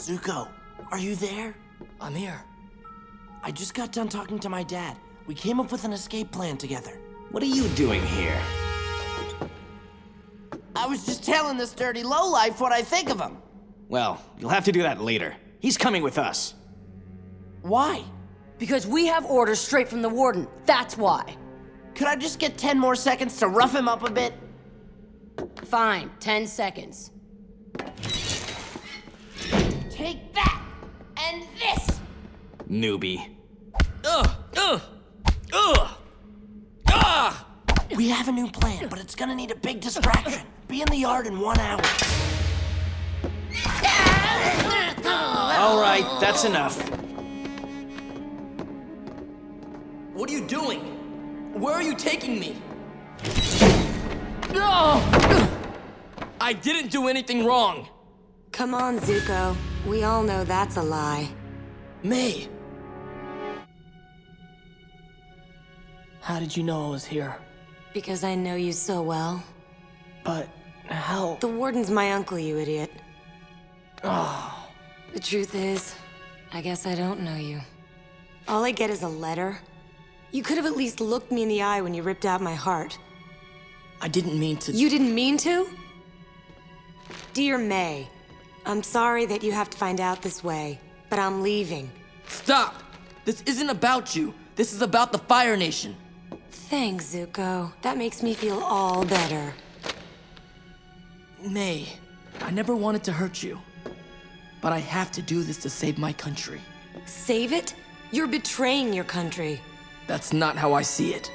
Zuko, are you there? I'm here. I just got done talking to my dad. We came up with an escape plan together. What are you doing here? I was just telling this dirty lowlife what I think of him. Well, you'll have to do that later. He's coming with us. Why? Because we have orders straight from the warden. That's why. Could I just get 10 more seconds to rough him up a bit? Fine, 10 seconds. Take that! And this! Newbie. We have a new plan, but it's gonna need a big distraction. Be in the yard in 1 hour. All right, that's enough. What are you doing? Where are you taking me? No! I didn't do anything wrong. Come on, Zuko. We all know that's a lie. May. How did you know I was here? Because I know you so well. But how? The warden's my uncle, you idiot. Oh. The truth is, I guess I don't know you. All I get is a letter. You could have at least looked me in the eye when you ripped out my heart. I didn't mean to. You didn't mean to? Dear May, I'm sorry that you have to find out this way, but I'm leaving. Stop! This isn't about you. This is about the Fire Nation. Thanks, Zuko. That makes me feel all better. May, I never wanted to hurt you. But I have to do this to save my country. Save it? You're betraying your country. That's not how I see it.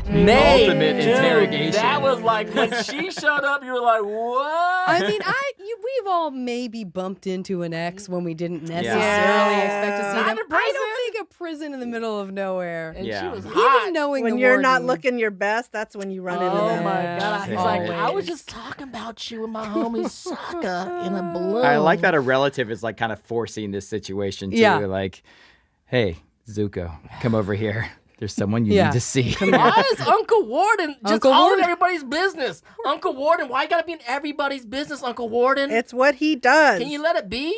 May, ultimate interrogation. That was like when she showed up, you were like, what? I mean, we've all maybe bumped into an ex when we didn't necessarily expect to see Not them. in prison. I don't think a prison in the middle of nowhere. And Yeah. she was Even hot. knowing When the you're not warden. looking your best, that's when you run into Oh them. my God. He's like, I was Always. just talking about you and my homie Sokka in a balloon. I like that a relative is like kind of forcing this situation too. Yeah. Like, hey, Zuko, come over here. There's someone you Yeah. need to see. Why is Uncle Warden just Uncle all in Warden. everybody's business? Uncle Warden, why you gotta be in everybody's business, Uncle Warden? It's what he does. Can you let it be?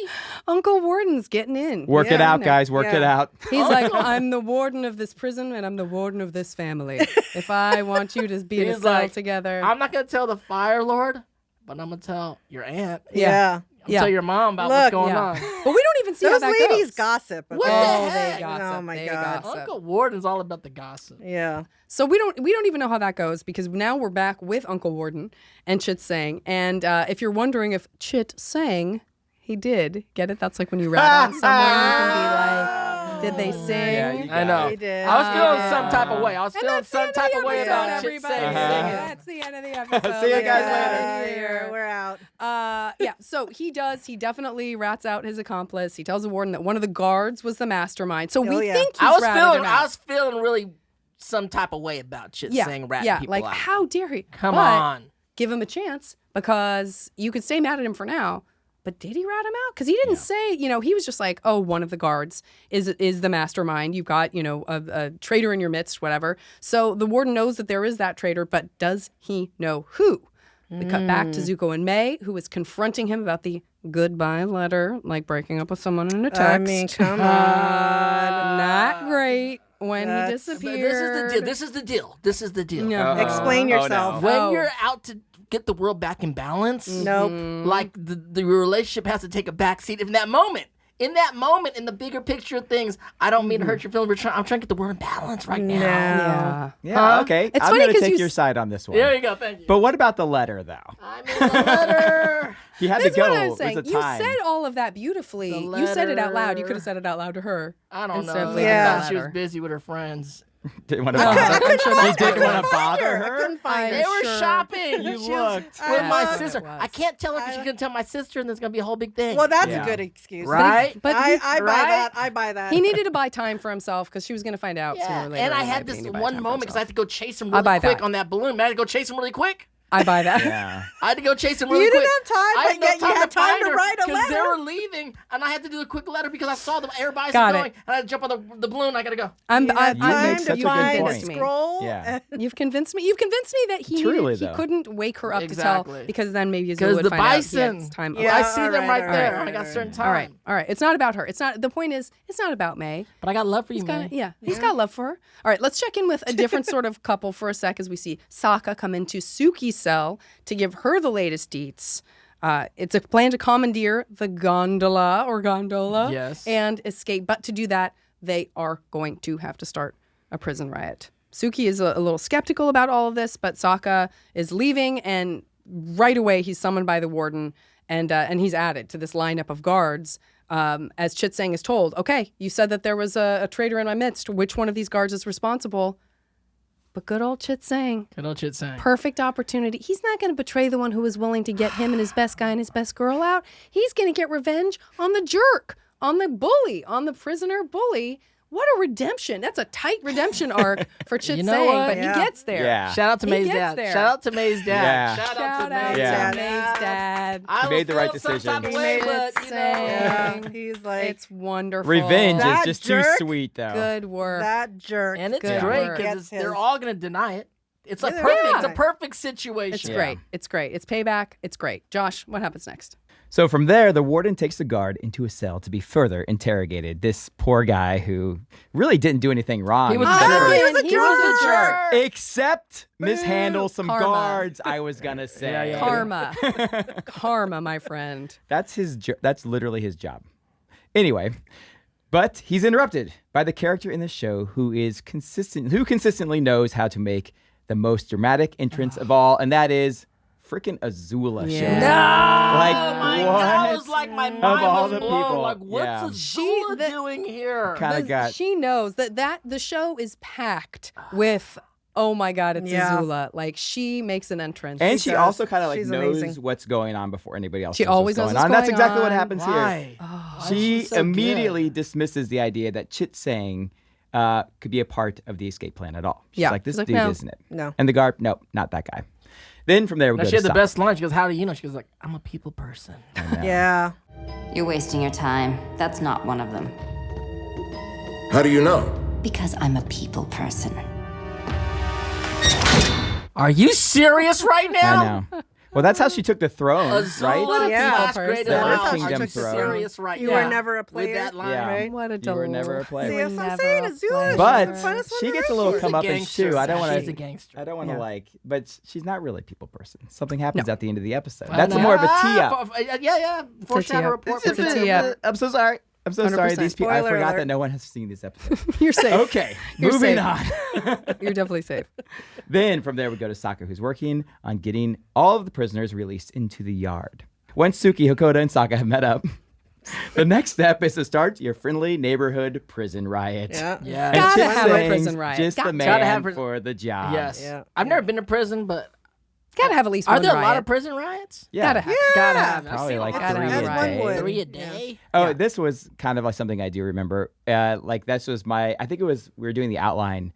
Uncle Warden's getting in. Work it Yeah. out, guys. Work it out. He's like, I'm the warden of this prison and I'm the warden of this family. If I want you to be in a He's cell like, together. I'm not gonna tell the Fire Lord, but I'm gonna tell your aunt. Yeah. I'm tell your mom about Look, what's going yeah. on. But we don't even see how Those that ladies goes. gossip. What okay? the Oh, heck? they gossip. Oh my they God. gossip. Uncle Warden's all about the gossip. Yeah. So we don't even know how that goes because now we're back with Uncle Warden and Chit sang. And if you're wondering if Chit sang, he did. Get it? That's like when you rat on someone, you can be like, did they sing? Yeah, you I know. He did. I was feeling some type of way. I was And feeling that's the some end type of of the way episode, about Chit everybody. singing. That's the end of the episode. See you guys Yeah, later. here, we're out. Yeah, so he definitely rats out his accomplice. He tells the warden that one of the guards was the mastermind. So we yeah. think he's I was ratted him out. feeling really some type of way about Chit saying ratting yeah, people like out. how dare he? Come But on. give him a chance because you could stay mad at him for now. But did he rat him out? Because he didn't say, he was just like, oh, one of the guards is the mastermind. You've got, a traitor in your midst, whatever. So the warden knows that there is that traitor, but does he know who? We cut back to Zuko and May, who is confronting him about the goodbye letter, like breaking up with someone in a text. I mean, come on. Not great when he disappeared. This is the deal. This is the deal. No. Explain Oh, no. yourself. When Oh. you're out to get the world back in balance, Nope. like the relationship has to take a back seat. In that moment, in the bigger picture of things, I don't mean to hurt your feelings. I'm trying to get the world in balance right now. Yeah. Yeah, okay. It's I'm funny going to 'cause take you your s- side on this one. There you go. Thank you. But what about the letter, though? I mean, the letter. He had That's to go. what I'm It was saying. a You time. said all of that beautifully. The You said it out loud. You letter. could have said it out loud to her. I don't instead know. of I leaving Yeah. thought she was letter. busy with her friends. Didn't want to No, bother. I'm sure He that's didn't what want to bother I her. couldn't find They it. were sure. shopping. You She was looked. with my That's what sister. it was. I can't tell her because she's gonna tell my sister, and there's gonna be a whole big thing. Well, that's Yeah. a good excuse. right? But I buy right? that. I buy that. he needed to buy time for himself because she was going to find out sooner Yeah, or later. and I in had life, this he needed to buy one time for moment because I himself. had to go chase him I really buy quick that. on that balloon. Man, I had to go chase him really quick. I buy that. Yeah. I had to go chase him really You quick. didn't have time, I but yet you had time find to her write a because they letter. were leaving, and I had to do a quick letter because I saw the air bison Got it. going, and I had to jump on the balloon. I gotta go. I'm You had time make such to a good find point. a scroll. Yeah. You've convinced me. You've convinced me that he Truly, he though. couldn't wake her up to Exactly. tell, because then maybe Azula Because would the find out he bison. had time. Yeah. I see them alright, right there. alright, I got alright, certain time. All right, all right. It's not about her. It's not. The point is, it's not about May. But I got love for you, He's man. got, he's got love for her. All right, let's check in with a different sort of couple for a sec as we see Sokka come into Suki's cell to give her the latest deets. It's a plan to commandeer the gondola, Yes. and escape. But to do that, they are going to have to start a prison riot. Suki is a little skeptical about all of this, but Sokka is leaving, and right away he's summoned by the warden, and he's added to this lineup of guards. As Chit Sang is told, okay, you said that there was a traitor in my midst. Which one of these guards is responsible? But good old Chit Sang, Good old Chit Sang. perfect opportunity. He's not going to betray the one who was willing to get him and his best guy and his best girl out. He's going to get revenge on the jerk, on the bully, on the prisoner bully. What a redemption. That's a tight redemption arc for Chit You know Sang, what? but Yeah. he gets there. Yeah. Shout out to He May's gets dad. there. Shout out to May's dad. Yeah. Shout Shout out out to May's to Yeah. May's dad. I He made the right was feeling some type of decision. way, Chit but, you know, Sang. Yeah, he's like It's wonderful. Revenge is That just jerk? too sweet, though. Good work. that jerk. And it's Good great work. because Gets they're his- all gonna deny it. It's a Yeah, they're perfect. not. It's a perfect situation. It's great. It's great. It's payback. It's great. Josh, what happens next? So from there, the warden takes the guard into a cell to be further interrogated. This poor guy who really didn't do anything wrong. He was except a jerk. for- He was a jerk. Except mishandle some Karma. guards, I was gonna say. Yeah, yeah. Karma. Karma, my friend. That's that's literally his job. Anyway, but he's interrupted by the character in the show who consistently knows how to make the most dramatic entrance of all, and that is freaking Azula Yeah. shows No, up. Like, oh my what? God, I was like, my mind all was the blown. people, Like, what's yeah. Azula doing here? Kind of got She knows that the show is packed with, oh my God, it's Yeah. Azula. Like, she makes an entrance. and she does. also kind of like She's knows amazing. what's going on before anybody else She knows always what's knows going what's on. That's going exactly what on. happens Why? here. Why is She so good? immediately dismisses the idea that Chit Sang could be a part of the escape plan at all. She's Yeah. like, this She's like, dude no. isn't it? No. And the guard, nope, not that guy. Then from there we Now, go she to had the Sokka. best line. She goes, "How do you know?" She goes, "Like, I'm a people person." Yeah. You're wasting your time. That's not one of them. How do you know? Because I'm a people person. Are you serious right now? I know. Well, that's how she took the throne, Azula, right? Yeah. last great That is line. how she Are took you the throne. serious right You now? were never a player. With that line, Yeah. right? What a You were never a delight. player. See, We're that's what I'm never saying. a Azula, player. But she's the funnest she one gets a around. little She's a comeuppance gangster. too. I don't want She's a to. gangster. I don't want to Yeah. like, but she's not really a people person. Something happens No. at the end of the episode. I That's know. more of a tee up. Yeah. Foreshadow tee-up. report. It's a tee-up. I'm so sorry. I'm so sorry. 100%. These people. I Spoiler forgot alert. that no one has seen this episode. You're safe. Okay, You're moving safe. on. You're definitely safe. Then from there we go to Sokka, who's working on getting all of the prisoners released into the yard. Once Suki, Hakoda, and Sokka have met up, the next step is to start your friendly neighborhood prison riot. Yeah. Yeah. And Gotta Chit have a Sang's prison riot. Just the Gotta man have a- for the job. Yes. Yeah. I've never been to prison, but Gotta have at least are one there a riot. lot of prison riots? Yeah. Gotta have. Gotta have. I've Probably seen like lots Gotta of have three a a riot. day. would. 3 a day. Oh, this was kind of like something I do remember. Like this was I think it was, we were doing the outline.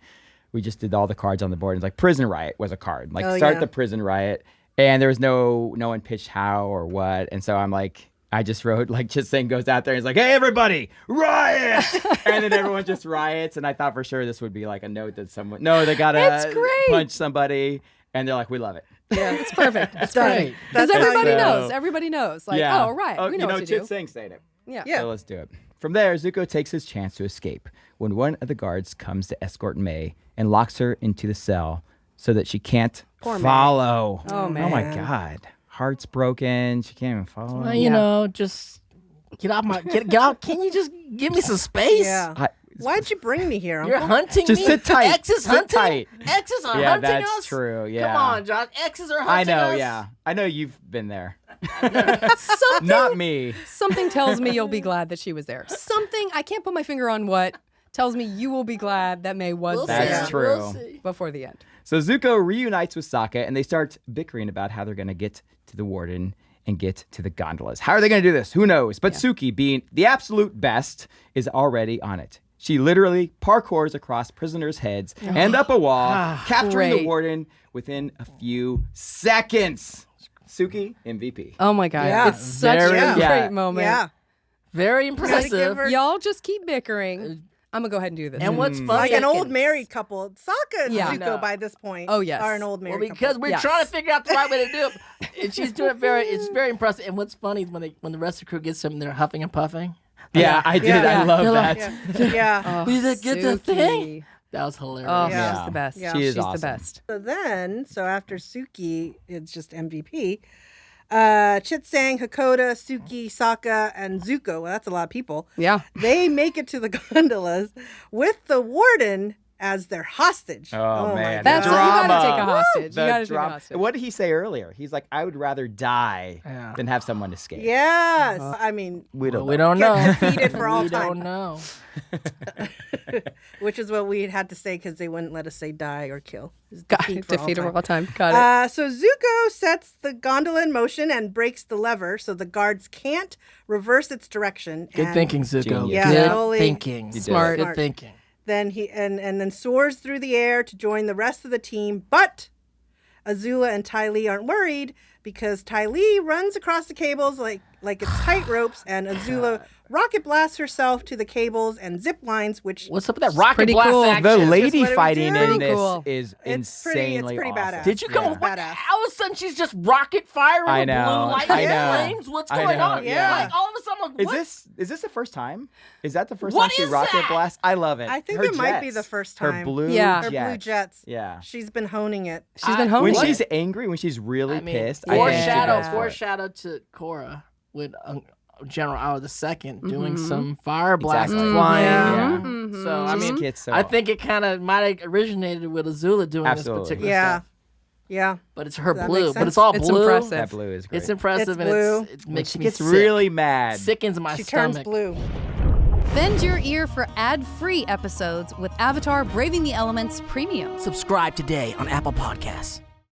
We just did all the cards on the board. And like prison riot was a card. Like Oh, start yeah. the prison riot. And there was no one pitched how or what. And so I'm like, I just wrote like Chit Sang goes out there and he's like, hey, everybody, riot. And then everyone just riots. And I thought for sure this would be like a note that they got It's to great. punch somebody. And they're like, we love it. Yeah, it's perfect. It's Done. great. That's Because everybody how you- knows. Everybody knows. Like, oh, right. We know what to Chit do. Sang saying it. Yeah. Yeah. So let's do it. From there, Zuko takes his chance to escape when one of the guards comes to escort May and locks her into the cell so that she can't Poor May. follow. Oh, Oh my man. God. Heart's broken. She can't even follow. Well, you know, just get out my get out. Can you just give me some space? Yeah. Why'd you bring me here, You're Uncle? hunting Just me. sit tight. X is Sit hunting. tight. X's are Yeah, hunting that's us. true, yeah. Come on, Josh. X's are I hunting know, us. yeah. I know you've been there. Something, Not me. something tells me you'll be glad that she was there. Something, I can't put my finger on what, tells me you will be glad that May was We'll there That's see. true. We'll see. before the end. So Zuko reunites with Sokka and they start bickering about how they're going to get to the warden and get to the gondolas. How are they going to do this? Who knows? But Suki, being the absolute best, is already on it. She literally parkours across prisoners' heads and up a wall, capturing the Great. warden within a few seconds. Suki, MVP. Oh my god, Yeah. it's such Very- a Yeah. great moment. Yeah. Very Gotta give impressive. her- Y'all just keep bickering. I'm gonna go ahead and do this. And what's funny, Like an old seconds. married couple. Sokka and Yeah. Zuko by this point. Oh, yes. Are an old Well, married because couple. we're Yes. trying to figure out the right way to do it, and she's doing it it's very impressive. And what's funny is when the rest of the crew gets them, they're huffing and puffing. Yeah, I did. Yeah. I love They're that. like, Yeah. We just get the Suki. thing. That was hilarious. Oh, Yeah. she's the best. Yeah. She is she's awesome. the best. So after Suki, it's just MVP. Chitsang, Hakoda, Suki, Sokka, and Zuko. Well, that's a lot of people. Yeah. They make it to the gondolas with the warden as their hostage. Oh, my man. That's The what you gotta drama. take a hostage. The You gotta take a drama. hostage. What did he say earlier? He's like, I would rather die than have someone escape. Yes. I mean, We don't We know. don't know. get defeated for all we time. don't know. Which is what we had to say because they wouldn't let us say die or kill. It's Got defeat for all defeated time. for all time. Got it. So Zuko sets the gondola in motion and breaks the lever so the guards can't reverse its direction. Good and thinking, Zuko. Genius. Yeah, Good totally. thinking. did it. Smart. Good thinking. Then he and then soars through the air to join the rest of the team. But Azula and Ty Lee aren't worried because Ty Lee runs across the cables like it's tight ropes, and Azula rocket blasts herself to the cables and zip lines, which What's up with that rocket pretty blast cool. action? The Just lady what it fighting was in doing. this Cool. is It's pretty insanely awesome. badass. Did you come? Yeah. What? Badass. All of a sudden, she's just rocket firing I with know, blue light I and know. flames. What's I going know, on? yeah. Like all of a sudden, I'm like, what? Is this the first time? Is that the first What time she is rocket that? blast? I love it. I think Her it might be jets. the first Her time. blue Yeah. Her blue jets. Yeah. She's been honing it. She's been home. When What? she's angry, when she's really I mean, pissed, I think she goes for it. foreshadow to Korra with General Hour II doing some fire blast Exactly. flying. Yeah. So I mean, gets so I think it kind of might have originated with Azula doing Absolutely. this particular Yeah. stuff. Yeah. But it's her That blue. makes But sense. it's all It's blue. impressive. that blue is great. It's impressive It's and blue. it When makes she me gets sick. really mad. Sickens my She stomach. turns blue. Bend your ear for ad-free episodes with Avatar Braving the Elements Premium. Subscribe today on Apple Podcasts.